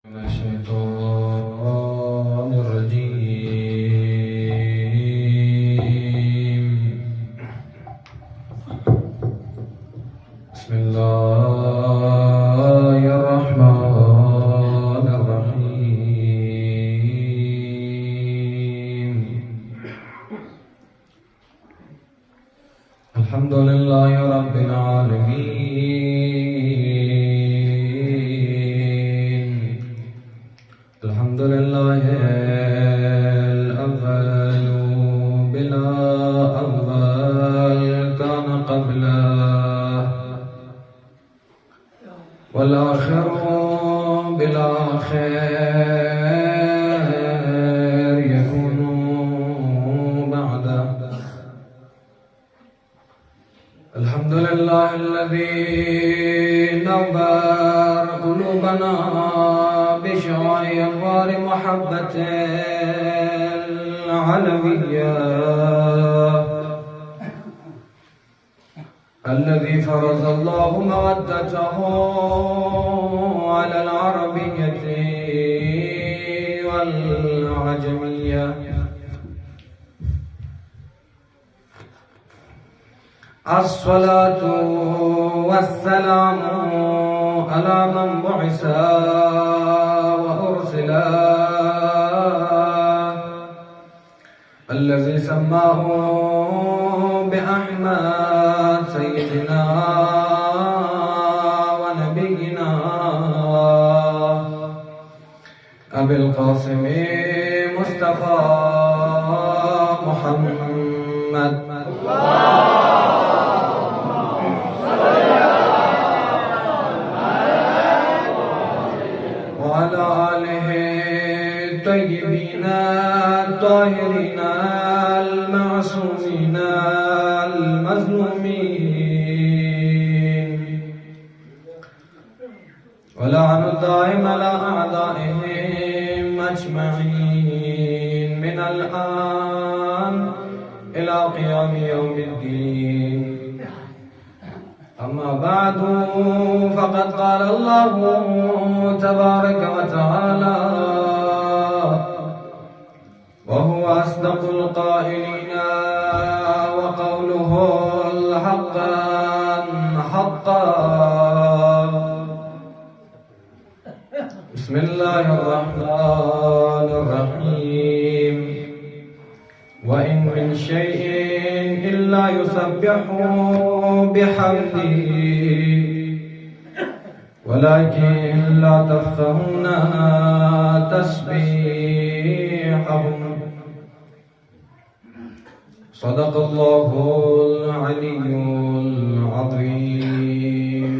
من الشيطان الرجيم. بسم الله الرحمن الرحيم. الحمد لله رب العالمين. الحمد لله الأول بلا أول كان قبله، والآخر بلا آخر يكون بعده. الحمد لله الذي نور قلوبنا بشعاع أنوار محبة العلوية، الذي فرض الله مودته على العربية والعجمية. الصلاة والسلام على من بعث وأرسل، الذي سماه بأحمد سيدنا ونبينا أبي القاسم مصطفى محمد. وعلى آله الطيبين الطاهرين المعصومين المظلومين، ولعن الدائم على أعدائهم أجمعين من الآن إلى قيام يوم الدين. أما بعد، فقد قال الله تبارك وتعالى وهو أصدق القائلين، وقوله الحق حقا. بسم الله الرحمن الرحيم. وإن من شيء إلا يسبح بحمده ولكن لا تفقهون تسبيحهم. صدق الله العلي العظيم.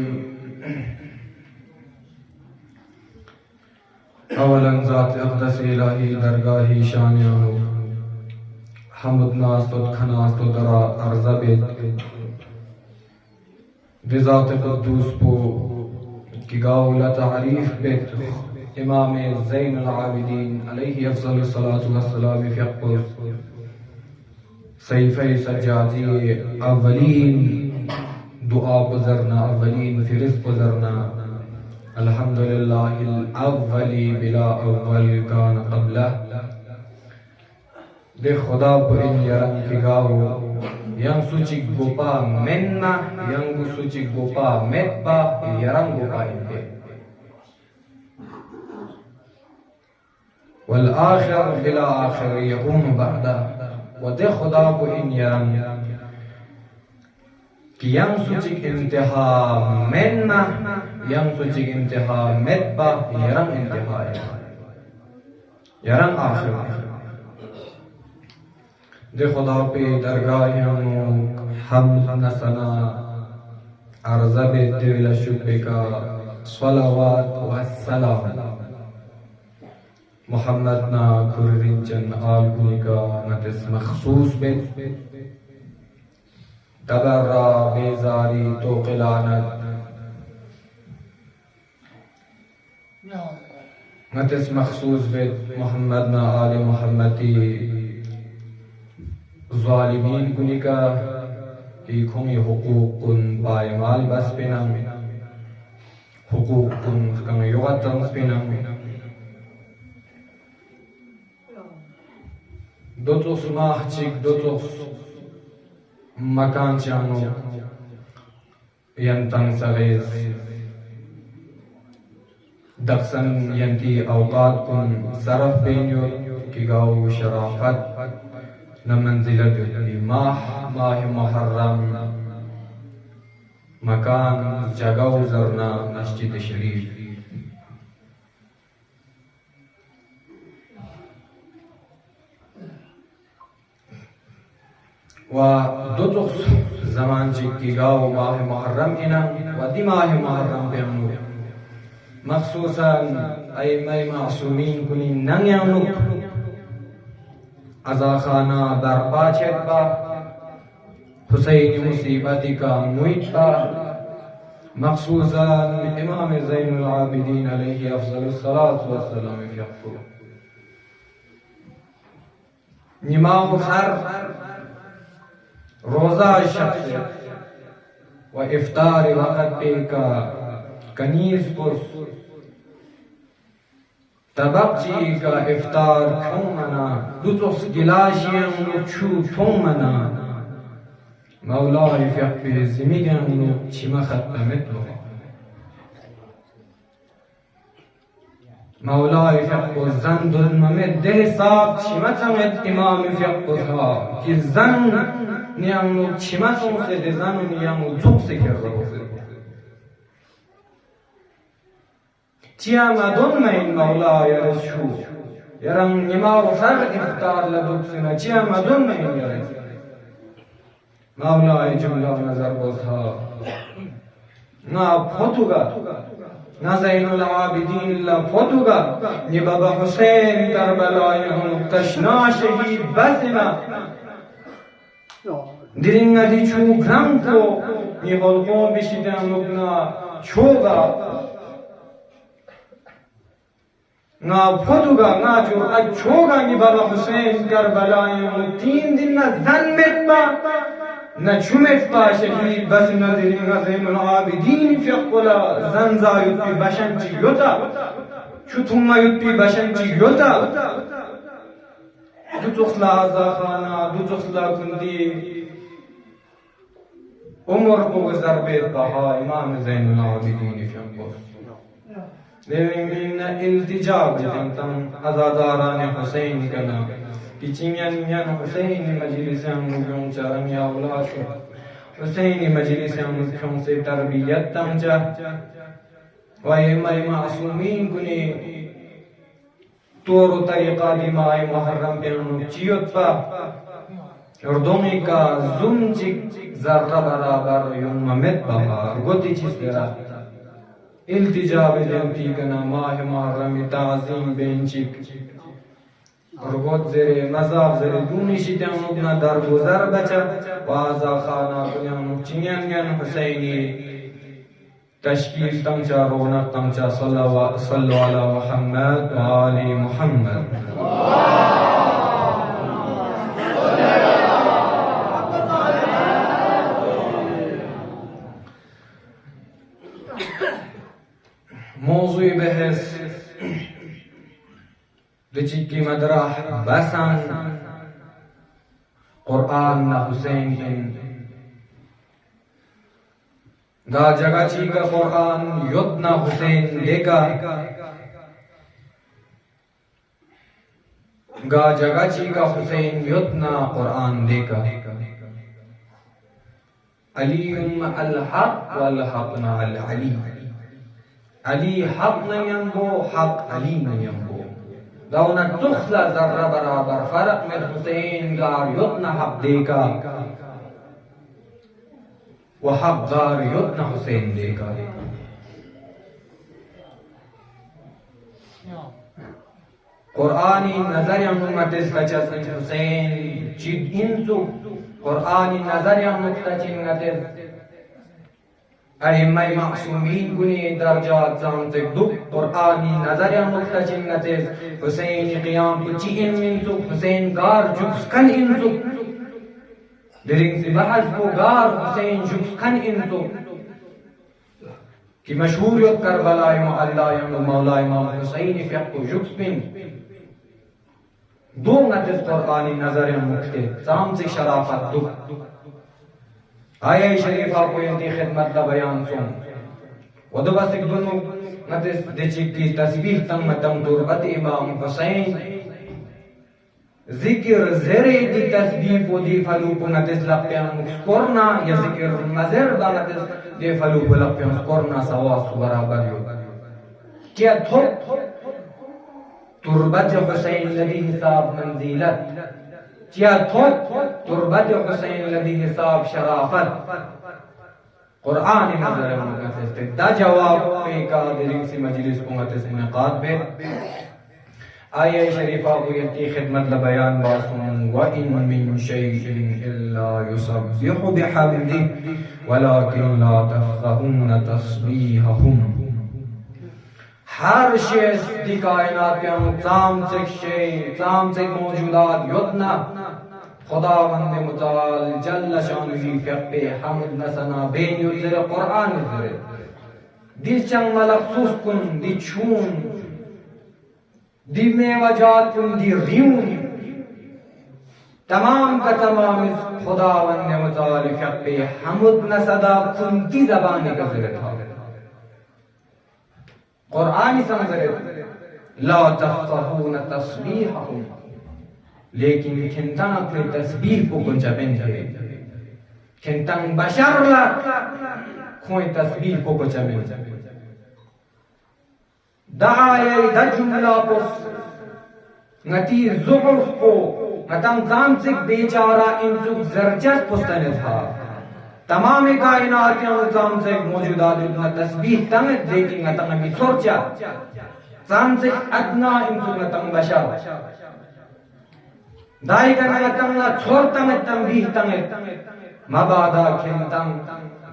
اولا ذات اقدس الهی درگاهی شانیانو حمد ناست و خناست و درا عرضه بید بذات قدوس بو کی گاولا تعریف بید امام زین العابدین علیہ افضل الصلاة والسلام فی اقبل سیفہ سجادی اولین دعا گزرنا اولین فرست گزرنا. الحمدللہ الاولی بلا اول کان قبلہ. de Khoda bu in yaran kigawo yang suci gopa menna yang suci gopa metba yaran gopa inde wal akhir bila akhir yakun ba'da. wa de Khoda bu in yaran ki yang suci intiha menna yang suci intiha metba yaran intiha yaran akhir. दे खुदा पे दरगाह हम सना अर्ज़ा बेते villa शुक्र का सलावत व सलाम मोहम्मद ना कुरिंचन आल गुनिका नतिस मखसूस बे तबर्रा बेजारी तो क़िलानत नतिस मखसूस बे मोहम्मद ना आल मोहम्मदी ظالمین گنیکا کی کھومی حقوق کن پائمال بس پینم حقوق کن کم یغتن سپینم دوتوس ماهچik دوتوس مكان جانو ينتن سغيز دخسن ينتي أوقات كن صرف بينيو كيغاو شرافت نمنزل دي ماه محرم مكان جاغاو زرنا مسجد شريف ودوتوس زمان كيغاو ماه محرم إنا ودي ماه محرم بيامنو مخصوصا أئمة معصومين كنين نن يامنو ازا خانہ دربا چکبا حسین مصیبتی کا مویتا مخصوصا امام زین العابدین علیہ افضل الصلاة والسلام یقو نماو خر روزہ شخص و افطار وقت پہ کا کنیز پرس تبقچی کا افطار کھوں منا دوتوس گلاشیاں چھو کھوں منا مولا فیق به زمیگن چیما ختمت لو مولا فیق و زن دلممت ده صاحب چیما تمت امام فیق و صاحب که زن نیامو چیما سونسه ده زن نیامو زوکسه کرده چیما دلمین مولا یرشو یرم نماو فرق افطار لدوکسنا چیما دلمین یرش مولا جمله نظر بازها نا فتوگا نا زین العابدین لا فتوگا نی بابا حسین کربلای هم تشنا شهید بزنا دیرین ندی چو گرم کو نی حلقون بشیدن لبنا چوگا نا فتوگا نا جو چوگا نی بابا حسین کربلای هم تین دن زن متبا نچومت با شهید بس نظرین زین العابدین فیقلا زنزا یوتی بشن چی یوتا چوتوما یوتی بشن چی یوتا دو تخلا آزاخانا دو تخلا کندی عمر کو ضربت بها امام زین العابدین فیقلا لیکن التجا بدمتن ازاداران حسین کنا Pichimian Hussein Majlis Amugum Charamia Ulas Hussein Majlis Amugum se tarbiyat tamja wa imam ma'sumin kuni toro tariqa dimai muharram pe chiyot pa ordoni ka zumjik zarra barabar yum mamet baba goti chisera iltija bedemti kana mah muharram ta'zim benchik ربوت زیر مذاب زیر دونی شیدن نبنا در گذر بچا وازا خانا کنیان چنین گن حسینی تشکیل تمچا رونق تمچا صلو علی محمد و آل محمد موضوع بحث بچکی مدرح بسن قرآن نہ حسین ان گا جگہ چی کا قرآن یود نہ حسین دیکھا گا جگہ چی کا حسین یود نہ قرآن دیکھا علی الحق والحق نہ العلی علی حق نہ ینبو حق علی نہ ینبو داونا تخلا ذرہ برابر فرق میں حسین گار یتنا حق دیکھا و حق گار یتنا حسین دیکھا قرآنی نظر امت سچس حسین چید انسو قرآنی نظر امت سچس ائمه معصومین گنی درجات زانتک دو قرآنی نظر نقطه چنگتیز حسین قیام پچی ان منزو حسین گار جکس کن انزو درنگ سی بحث کو گار حسین جکس کن انزو کی مشہوریت کربلا معلا مولا امام حسین فیق کو جکس بن दो नतिस कुरानी नजर मुक्ते जाम से शराफत दो आया शरीफा को इंती खिदमत का बयान सुन वदबस एक दोनों नतिस दिची की तस्बीह तम मतम तुरबत इमाम हुसैन जिक्र ज़ेरे दी तस्बीह को दी फलू को नतिस लप्यान स्कोरना या जिक्र मज़र दा नतिस दे फलू को लप्यान स्कोरना सवास बराबर यो क्या थो तुरबत हुसैन लदी हिसाब मंजिलत क्या थो तुरबत हुसैन लदी हिसाब शराफत कुरान नजर मुकद्दस दा जवाब पे का दिल से मजलिस को नतिस मुनक़ाद पे आया शरीफा को यती खिदमत ला बयान बासुन व इन मिन शैइन इल्ला युसब्बिहु बिहम्दि वलाकिन ला तफक़हून तस्बीहहुम हर शे दी कायनात में ताम से मौजूदात योजना खुदावंद मुताल जल्ल शानुहु पे हम्द नसना बेन युजर कुरान युजर दिल चंग मलफ्सूस कुन दी छून दी मेवाजात कुन दी रियून तमाम का तमाम इस खुदावंद मुताल पे हम्द नसदा कुन की ज़बान का ज़िक्र था कुरान समझे ला तफ़क़हून तस्बीहहुम लेकिन खिंता अपने तस्बीह को कुछ बन जाए खिंता बशर ला कोई तस्बीह को कुछ बन जाए दाये द जुमला को नती ज़ुल्फ़ को मतम जाम से बेचारा इंजुक ज़रजस पुस्तने था तमाम कायनात के निज़ाम से मौजूदात इतना तस्बीह तंग लेकिन तंग भी सोचा जाम से अदना इंजुक तंग बशर दाई का तंग छोड़ तंग तंबीह तंग मबादा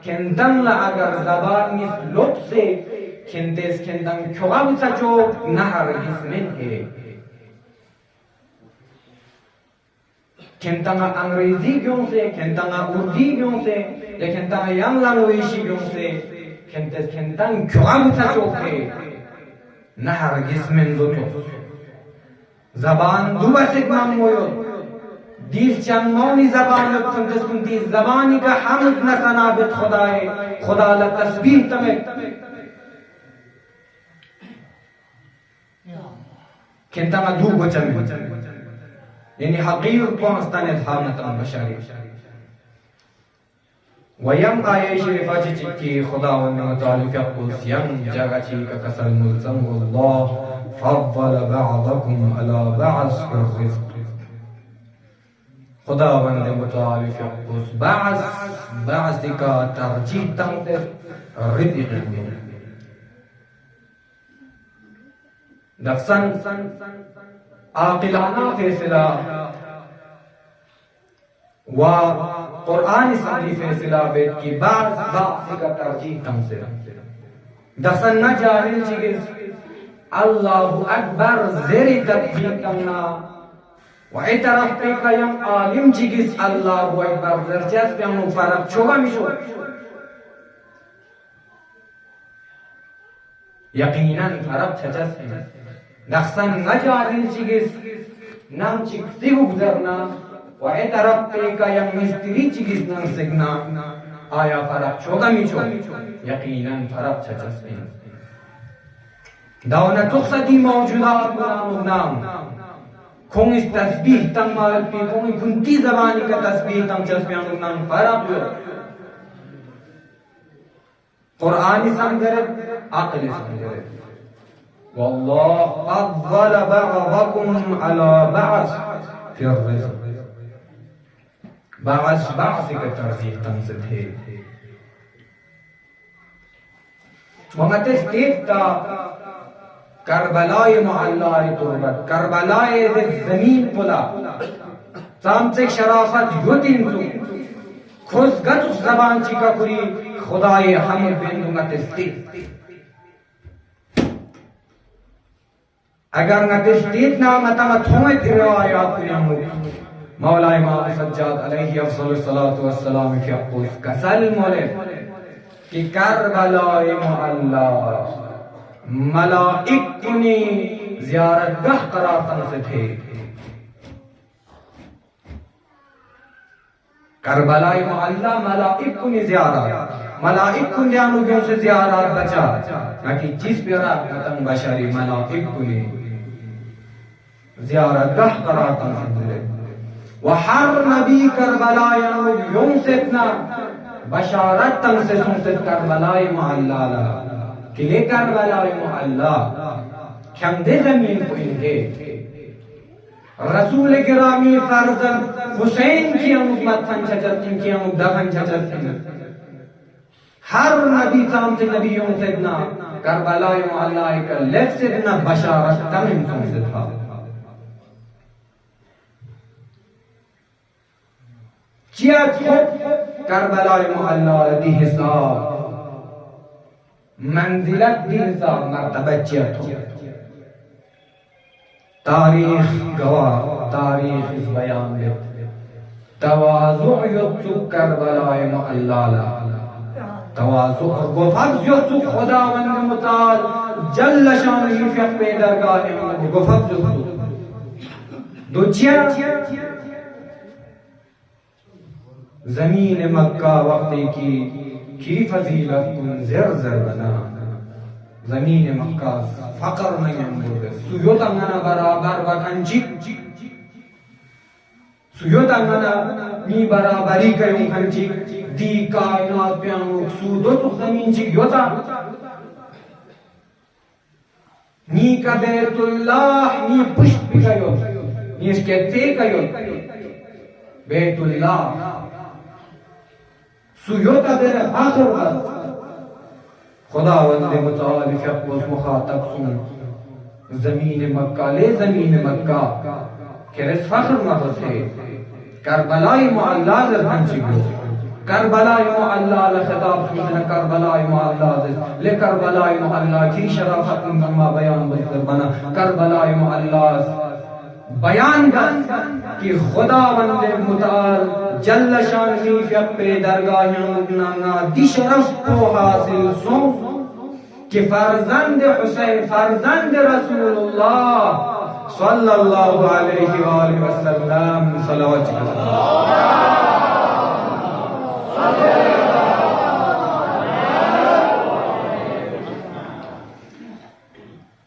खिंतंग ला अगर ज़बान इस लोक से खिंतेस खिंतंग चुगाव सचो नहर इसमें है खिंतंग अंग्रेजी क्यों से खिंतंग उर्दू क्यों से या खिंतंग यंग लैंग्वेज क्यों से खिंतेस खिंतंग चुगाव सचो है नहर इसमें जोतो ज़बान दुआ से काम मोयो दिल चंगमौनी ज़बान खिंतेस कुंती ज़बानी का हम्द न सना बित खुदाए खुदा ला तस्बीह तमें खिंतंग दू बचन यानी हकीर पहुंचताने था नतम बशारी वयम आये शरीफा चिकी खुदावंद मुताल फ़क़ुस यम जगह ची का कसर मुल्ज़म अल्लाह फद्दल बअदकुम अला बअद फिर रिज़्क़ खुदावंद मुताल फ़क़ुस बअद का तरजीह तंग से रिज़्क़ दफसन आकिलाना फैसला व कुरान सही फैसला बेद की बात का तरजीह तम से दफसन न जाहिल चीज़ अल्लाहु अकबर ज़ेरी तस्बीह करना व इतरफ पे कयम आलिम चीज़ अल्लाहु अकबर ज़रचस पे हम फरक छोगा मिशो यकीनन फरक छचस है दखसन नजारिल चीज़ नाम चीज़ गुजरना व इतरफ पे कयम मिस्त्री चीज़ नाम सिगना आया फरक छोगा मिशो यकीनन फरक छचस है दावना तुखसदी मौजूदात नाम खोंग इस तस्बीह तंग माल पे खोंग कुंती ज़बानी का तस्बीह तंग चस्बियान नाम फरक कुरानी समझे अक़ल समझे वल्लाह फद्दल बअदकुम अला बअद फिर रिज़्क़ बअद का तरजीह तंग से थे वमतस देखता करबलाए मोहल्लाए तुरबत करबलाए ज़मीन पुला सामसे शराफत युतिन सु खुश गत ज़बान ची का कुरी खुदाए हमें बिंदु नतिस्ती अगर नतिस्तीत ना मता थोए रिवायात कुरियमु मौला इमाम सज्जाद अलैहि अफ़ज़लुस सलातु वस्सलाम फ़क़ुस कसल मोले कि करबलाए मोहल्ला मलाइक उन्हें ज़ियारतगाह करार तंग से थे करबला मोहल्ला मलाइक कुन ज़ियारत मलाइक कुन जानुगों से ज़ियारत बचा ताकि जिस प्यारा कतन बशरी मलाइक कुन ज़ियारत गह करार तंज़िले व हर नबी करबला यानुगों से इतना बशारत तंग से सुनते करबला मोहल्ला कि ले करबला मोहल्ला ख्यामदे ज़मीन को इनके रसूल गिरामी फर्जंद हुसैन की अमुदमत फंचचत इनकी अमुदा फंचचत हर नबी सामने नबियों से इतना करबला मोहल्ला का लेफ्ट से इतना बशारत तंग से था चिया करबला मोहल्ला दी हिसाब मंजिलत दी हिसाब मर्तबा चिया तारीख गवाह तारीख इस बयान में तवाज़ु युत्सु करबला मोहल्ला तवाज़ु गुफ़त युत्सु खुदावंद मुताल जल्ल शानहू पे दरगाह में गुफ़त दो चिया ज़मीन मक्का वक्ती की फजीलत कुन ज़र बना ज़मीन मक्का फ़क़र नहीं है सुयोत अंगना बराबर बखंची सुयोत अंगना नी बराबरी करूं खंची दी कायनात पे हम सूदो तो ज़मीन चिक योता नी का बैतुल्लाह नी पुष्प कयो नी इसके ते कयो बैतुल्लाह सुयोता दे आखिर बस खुदावंद मुताल शख्स मुखातब सुन ज़मीन मक्का ले ज़मीन मक्का के रस फख्र महस है करबलाई मोहल्ला ज़रहंची गो करबलाई मोहल्ला लखताब सुन करबलाई मोहल्ला ले करबलाई मोहल्ला की शराफत में बयान बना करबलाई मोहल्ला बयान कि खुदावंद मुताल जल्ल शानहू पे दरगाह मुगना दी शरफ को हासिल सो कि फर्जंद हुसैन फर्जंद रसूलुल्लाह सल्लल्लाहु अलैहि वसल्लम सल्लल्लाहु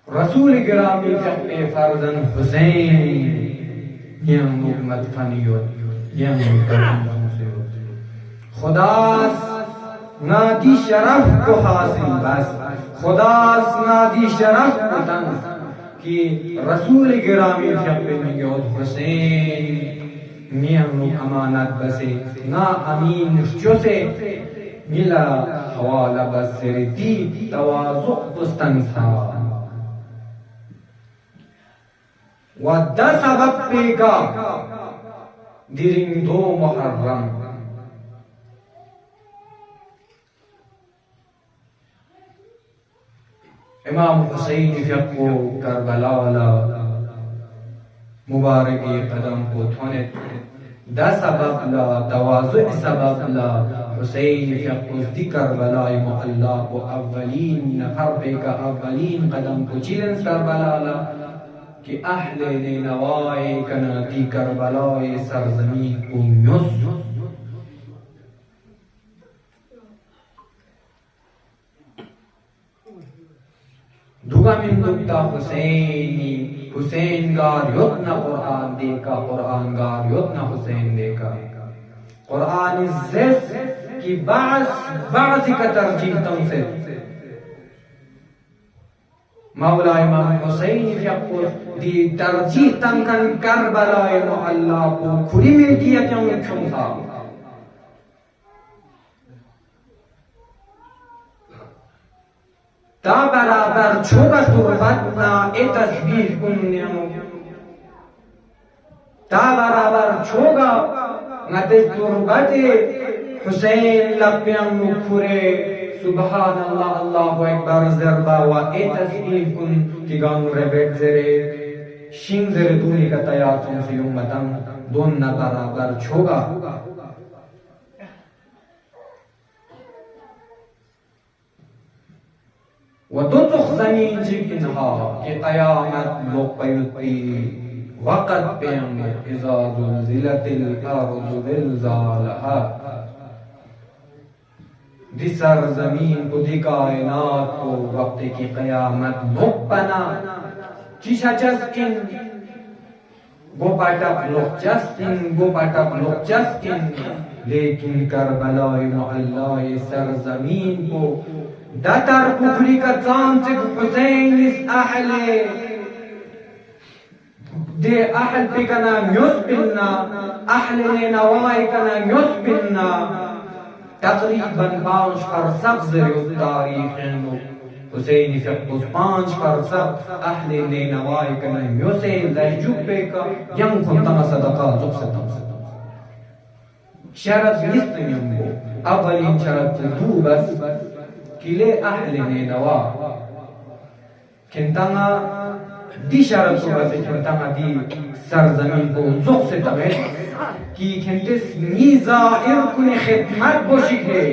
रसूल गिरामी के फर्जंद हुसैन यम उम्मत फनियो यम खुदास नादी शरफ को हासिल बस खुदास नादी शरफ को तंग कि रसूल गिरामी में हुसैन नियम अमानत बसे ना अमीन जो से मिला हवाला बस दी तवाज़ु बुस्तन था वद्दा सबब पेगा दिरिंग दो मुहर्रम इमाम हुसैन फ़िक़्हो करबला मुबारक कदम को थोने दा सबब ला तवाज़ु सबब ला हुसैन फ़िक़्हो दी करबला मोहल्ला को अव्वलीन नफर पे का अव्वलीन कदम को चिल्स करबला ला कि अहले नवाए कनाती करबलाए सरजमीन को न्यूज़ दुआ में दुक्ता हुसैनी हुसैन गार युतना कुरान देखा कुरान गार युतना हुसैन देखा कुरान इज़्ज़त की बाज़ का तरजीह तुमसे मौला इमाम हुसैन फ़िक़्हो दी तरजीह तंकन करबला मोहल्ला को खुली मिल्कियत में क्यों था ता बराबर छोगा तुरबत ना ए तस्बीह कुन्यामो ता बराबर छोगा नते तुरबत हुसैन लप्याम नुखुरे सुबहान अल्लाह अल्लाहु अकबर ज़रबा व ए तस्बीह कुन की गानु रेबेट ज़रे शिंग ज़रे दूनी का तयार तुमसे उम्मतम दोन ना बराबर छोगा व तो ज़मीन जिनहा के क़यामत लोग पयुती वक़्त पे आएंगे इज़ा ज़ुल्ज़िलतिल अर्ज़ु ज़िलज़ालहा, दी सरज़मीन को दी कायनात को वक्त की क़यामत मुक़बना चिशा जस्किन गोपाटक लोग जस्किन, लेकिन करबलाए मोहल्लाए सरज़मीन को दातर पुखरी का चांद हुसैन इस अहले दे अहल पे का नाम युस्बिन्ना, अहले ने नवाई का नाम युस्बिन्ना, तकरीबन 5 फरसख ज़रिए तारीख़ हुसैनी फ़िक़्ह 5 फरसख अहले ने नवाई का नाम युसैन ज़जुबे का यंग खुंतमा सदका ज़ुक्सतम शरत निस्तयंगो अवलिन शरत दू बस किले अहले ने नवा किंतंगा दी शरत को बस किंतंगा दी सरज़मीन को ज़ुक्सतम है कि किंतिस नीज़ाहिर कुने खिदमत बोशिक है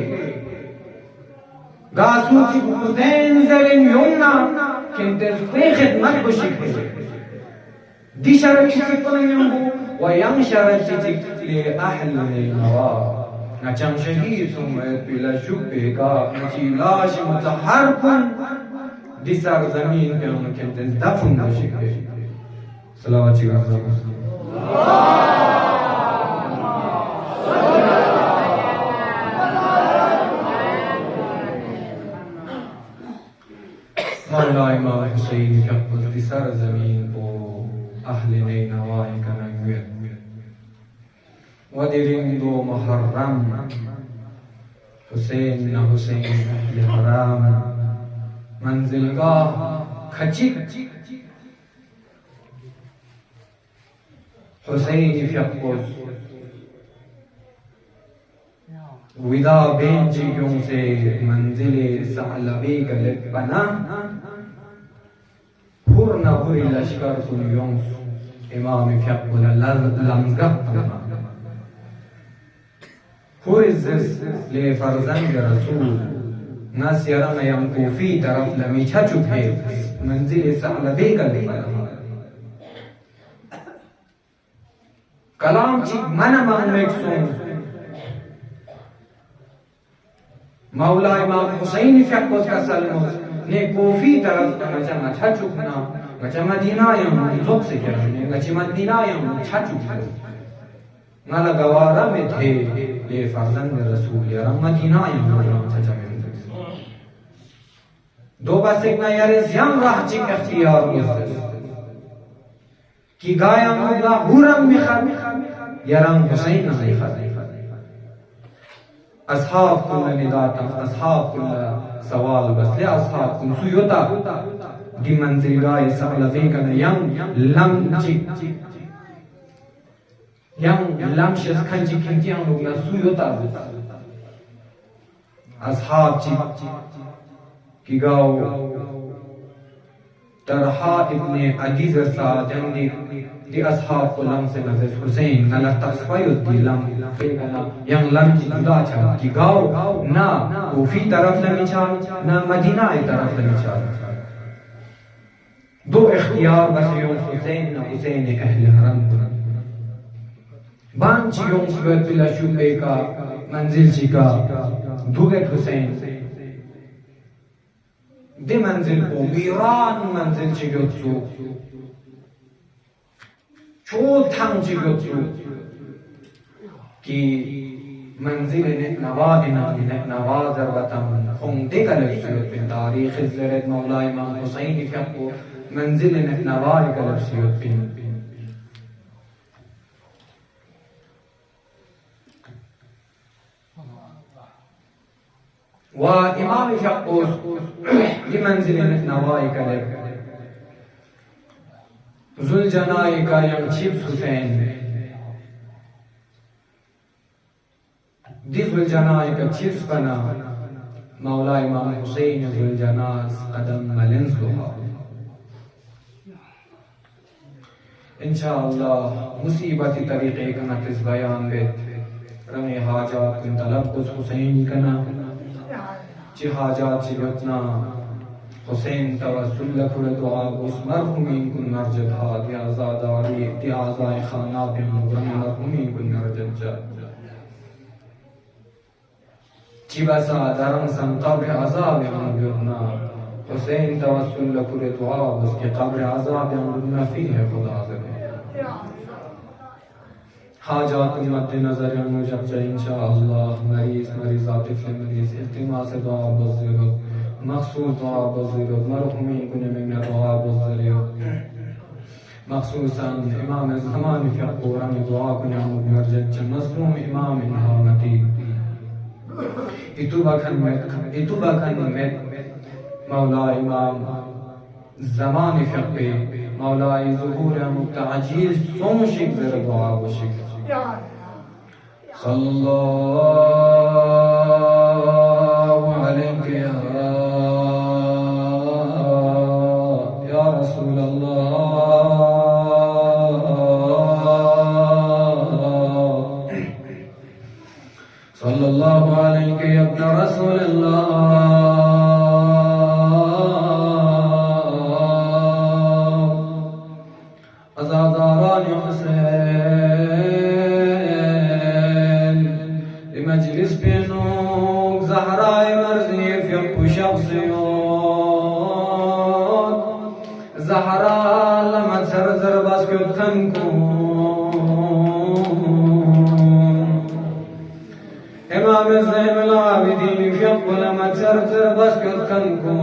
गासूची हुसैन ज़रिन युमना किंतिस कुने खिदमत बोशिक है दी शरत निस्तयंगो वयं शरत ले अहले नवा नचम शहीद सुमत बिला शुबे का नचीलाश मुतहर कुन दी सरज़मीन पे उनके दफन बोशिक है। सलावत मौला इमाम हुसैन फ़िक़्ह दी सरज़मीन को अहले नवाई का नंगुत वदिरिंदो मुहर्रम हुसैन न हुसैन अहले हराम मंजिलगाह खचिक हुसैन फ़िक़्ह विदा बेंजियों से मंजिले सालबे गलत बना पूर्ण हुई लश्कर कुनियों इमाम फ़िक़्ह लम्ज़गत हुइज़्ज़ ले फ़र्ज़ंद रसूल नासिरन यम कोफ़ी तरफ लमीछा चुके मंजिल सालबे गलत बना कलाम चिक मन मांगने सुन मौला इमाम हुसैन फ़िक़्ह का सल्म ने कोफ़ी तरफ मचा मचा चुकना मचा मदीना यम ज़ुब से करने मचा मदीना यम छा चुकना नाला गवारा में थे ये फ़र्ज़ंद रसूल यार मदीना यम छा में दो बस एक ना यार यम राह चिक इख्तियार कि गायम मुला हुरम मिखर यारम हुसैन नहीं खर अस्हाब कुल्ला निदाता अस्हाब कुल्ला सवाल बस ले अस्हाब कुल सुयोता दी मंजिल गाय सगलवे का यंग लम चिक यंग लम शस खंची खंची हम लोग ना सुयोता अस्हाब चिक की गाओ तरहा इब्ने अजीज सादंदी दी अस्हाब को लम से नज़र हुसैन नला तस्फायुद दी लम यंग लम जुदा था कि गाओ ना कोफ़ी तरफ लमी चाल ना मदीना तरफ लमी चाल दो इख्तियार बस यों हुसैन ना हुसैन अहले हरम बांची यों सुबह बिला शुबे का मंजिल चिका दुगत हुसैन दे मंजिल को वीरान मंजिल चिगोत्सु चोथांग चिगोत्सु कि मंजिल ने नवादिना ने नवाज़र वतन होंदे का लफ्ज़ पे तारीख़ ज़रत मौला इमाम हुसैन फ़िक़्ह मंजिल ने नवाद का लफ्ज़ पे वा इमाम फ़िक़्ह लिमंजिल नवाई का ज़ुल्जनाई का यम चिप्स हुसैन दी ज़ुल्जनाई का चिप्स बना मौला इमाम हुसैन ज़ुल्जनास कदम मलिंस लोहा इंशाअल्लाह मुसीबती तरीक़े का नतिज बयान बेत रंगे हाजात कुन तलब कुछ हुसैन का ना ची हाजात ची उतना हुसैन तवस्सुल लखुर दुआ उस मरहुमीन कुन नरजत हाद या आज़ादारी इत्याज़ाए खाना बिन मरहुमीन कुन नरजत जा चिबसा दरंग सन कब्र अज़ाब यमना हुसैन तवस्सुल लखुर दुआ उसके कब्र अज़ाब यमना फी है खुदा हाजात मद्दे नज़र मुजब इंशाअल्लाह मरीज़ात मरीज़ इल्तिमास दुआ बज़िरत मखसूस दुआ बज़िरत मरहुमीन कुन मिन दुआ बज़िरत मखसूसन इमाम ज़मान फ़क़ूरन दुआ कुन मुर्जत मज़लूम इमाम इमामती इतुबकन में मौला इमाम ज़मान फ़क़ी मौला ज़ुहूर मुतअज्जिल सोशिक ज़र दुआ वशिक सल्लल्लाहु अलैहि या रसूल अल्लाह सल्लल्लाहु अलैहि या रसूल अल्लाह अज़ादारान हुसैन मजलिस पे नूक ज़हराए मर्ज़ी फ़िक़्हु शख़्सियत ज़हरा लमत सर बस कुतन को इमाम ज़ैनुल आबिदीन फ़िक़्हु लमत सर बस कुतन को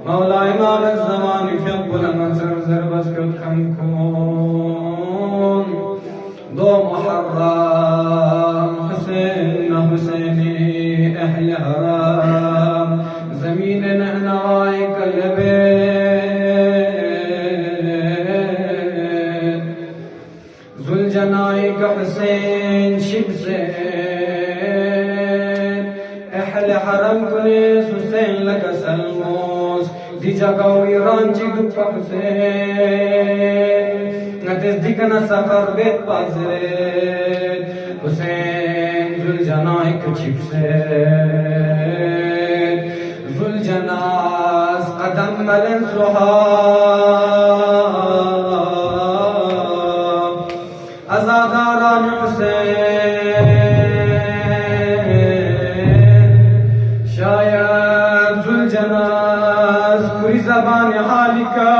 मौला इमाम ज़मान फ़िक़्हु लमत सर बस कुतन को दो मुहर्रम हुसैन हुसैनी अहल हराम ज़मीन नहनाए कलबे ज़ुलजनाए का हुसैन शिब से अहल हरम कुने हुसैन लगा सलमोस दी जगह ईरान चिगुप का हुसैन नतिस दिकना सफर बेत पाज़रेत हुसैन ज़ुलजनाए कचिब से ज़ुलजनास कदम मलन सुहाब अज़ादारान हुसैन शायद ज़ुलजनास पूरी ज़बान हालिका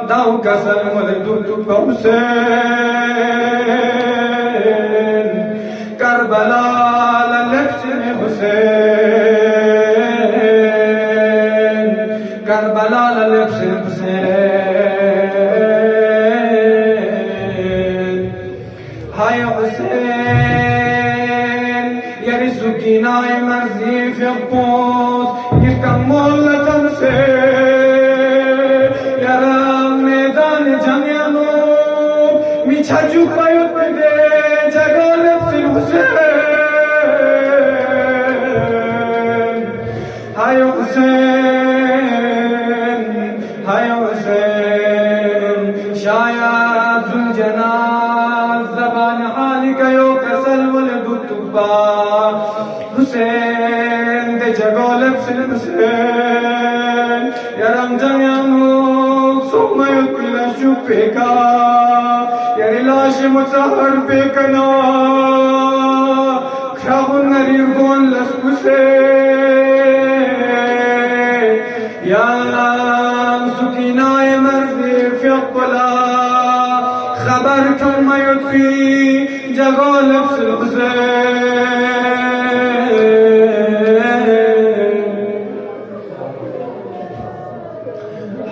दाऊ कसर मलदुतु हुसैन करबला ललक्ष्म हुसैन करबला ललक्ष्म हुसैन हाय हुसैन यरी सुकीनाए मर्ज़ी फ़िक़्हूस ये कमोल तमसे छजू पयुत दे जगल सिर हुसैन हाय हुसैन शायद ज़ुलजनास ज़बान हाल गयो कसल वलदुतुबा हुसैन दे जगल सिर हुसैन या रमज़ान यामुक सुमयुत बिला शुपेका लाश मुताहर बेकना ख्याबुन नरीर गोन लस्कुसे या सुकीनाए मर्ज़ी फ़िक़्हु खबर कर मयुती जगो लफ्ज़ हुसैन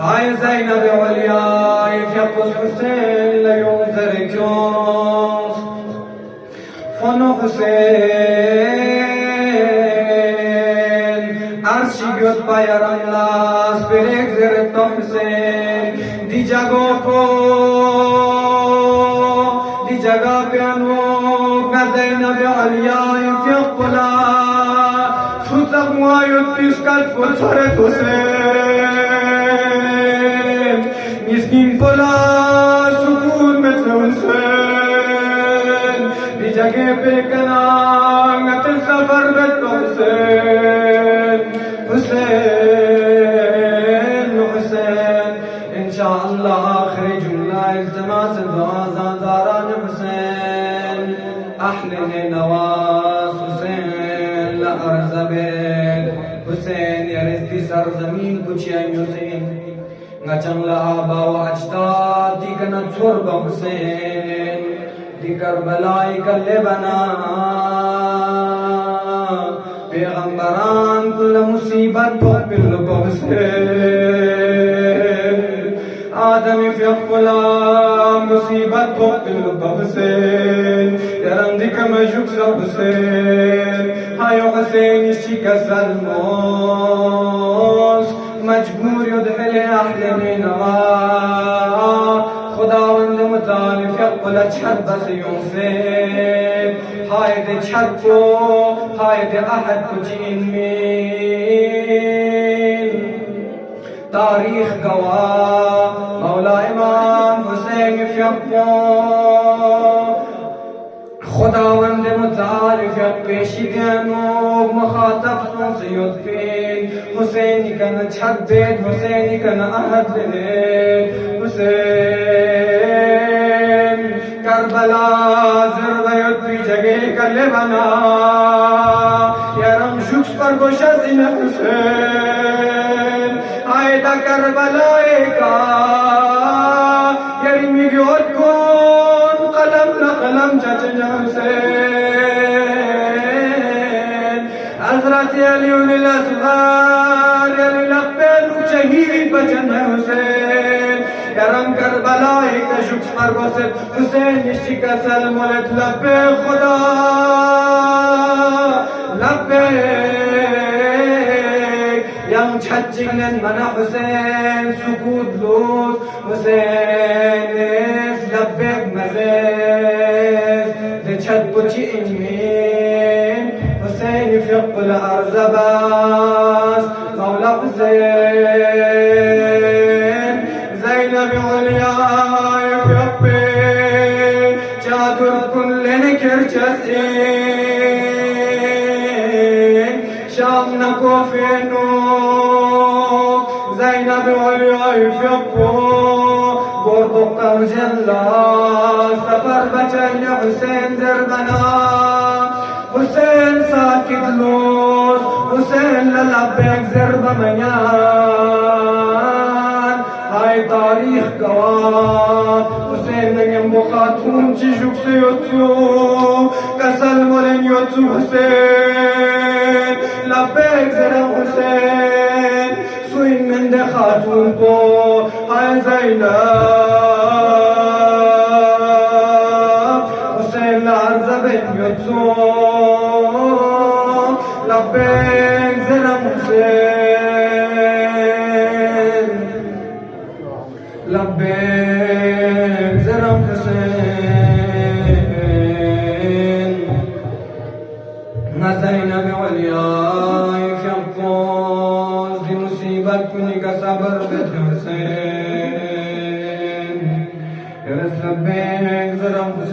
हाय Zainab औलियाए फ़िक़्हु Hussain लयोज़र फनो Hussain Arshi göt bayar Allah spirek zeret Husain di jago ko di jaga pe anuk na Zainab aliyay fiqla futak muayut piskat fulsaret Husain miskin pola sukun met Husain जगह पे कना सफर में हुसैन इंशाअल्लाह आखिरी जुमला इल्तिमास दुआ ज़ारान हुसैन अहले Nawaz Hussain लअरज़बेल Hussain यरिज़ सरज़मीन कुचियां Hussain ngacang la aba wa ajdad di kana turba Hussein di Karbala ka Lebanon पैगंबरान कुल मुसीबत bil Hussein आदमी फियकुला मुसीबत bil Hussein yarandi kama yuksa Hussein hayo Hussein ishikasal mos مجبور يدخل أهل نوا خداوند متعال يقبل أشهد بس يوسف هايد شركو هايد أحد كجين مين تاريخ قوا مولا إمام حسين يقبل خداوند متعال يقبشيدانو مخاطب صوص يدفين حسين كان تشدد حسين كان أحد حسين كربلا زربة يدفي جگه كلبنا يرم شخص پر گوشازين حسين آيدا كربلا ايكا يرمي گيوت كون قلم لقلم جاچن حسين حضرت علیون الأصغر یلی لقبین و شهید بچن حسین یرم کربلای کشوکس مرگوست حسین یشتی کسل مولد لبه خدا لبه یم چجگنن من حسین سکوت لوز حسین اس لبه مزیز زچد بچی انمین حسين يفق الأرض باس مولا حسين زينب عليا يفق جادر كل نكرجسين شام نكوفينو زينب عليا يفق قربك جلا سفر بچين حسين زربنا حسين ساكت لوز حسين للبيك زرب منيان هاي تاريخ قواب حسين نجم بخاتون چشوك سيوتو كسل مولن يوتو حسين لبيك زرب حسين سوين من ده خاتون بو هاي زينب حسين لعرزبين يوتو لبيك زرم حسين لبيك زرم حسين زينب علياي في القوس دي مصيبة كوني صبر بيت حسين يرس لبيك زرم حسين